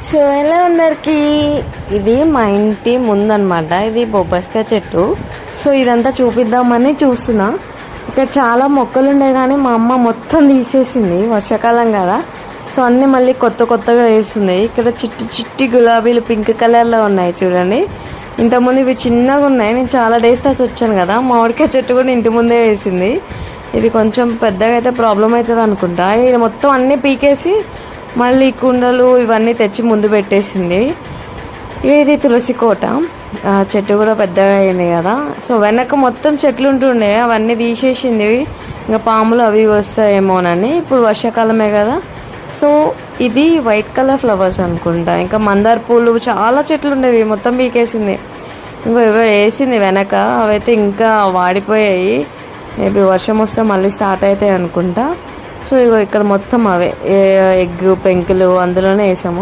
So ఎలా అందరికి, ఇది మా ఇంటి ముందనమాట. ఇది బొబ్బస్కాయ చెట్టు. సో ఇదంతా చూపిద్దామని చూస్తున్నా. ఇక్కడ చాలా మొక్కలు ఉండే కానీ మా అమ్మ మొత్తం తీసేసింది, వర్షాకాలం కదా. సో అన్నీ మళ్ళీ కొత్తగా వేస్తుంది. ఇక్కడ చిట్టి చిట్టి గులాబీలు పింక్ కలర్లో ఉన్నాయి చూడండి. ఇంతకుముందు ఇవి చిన్నగా ఉన్నాయి. నేను చాలా డేస్ తర్వాత వచ్చాను కదా. మామిడికాయ చెట్టు కూడా ఇంటి ముందే వేసింది. ఇది కొంచెం పెద్దగా అయితే ప్రాబ్లం అవుతుంది అనుకుంటా. ఇది మొత్తం అన్నీ పీకేసి మళ్ళీ కుండలు ఇవన్నీ తెచ్చి ముందు పెట్టేసింది. ఇది తులసి కోట. చెట్టు కూడా పెద్దగా అయింది కదా. సో వెనక మొత్తం చెట్లు ఉంటుండే, అవన్నీ తీసేసింది. ఇంకా పాములు అవి వస్తాయేమోనని. ఇప్పుడు వర్షాకాలమే కదా. సో ఇది వైట్ కలర్ ఫ్లవర్స్ అనుకుంటా. ఇంకా మందార పూలు చాలా చెట్లు ఉండేవి, మొత్తం పీకేసింది. ఇంకో ఏవో వేసింది వెనక, అవైతే ఇంకా వాడిపోయాయి. మేబీ వర్షం వస్తే మళ్ళీ స్టార్ట్ అవుతాయి అనుకుంటా. సో ఇగో ఇక్కడ మొత్తం అవే ఎగ్ పెంకులు అందులోనే వేసాము.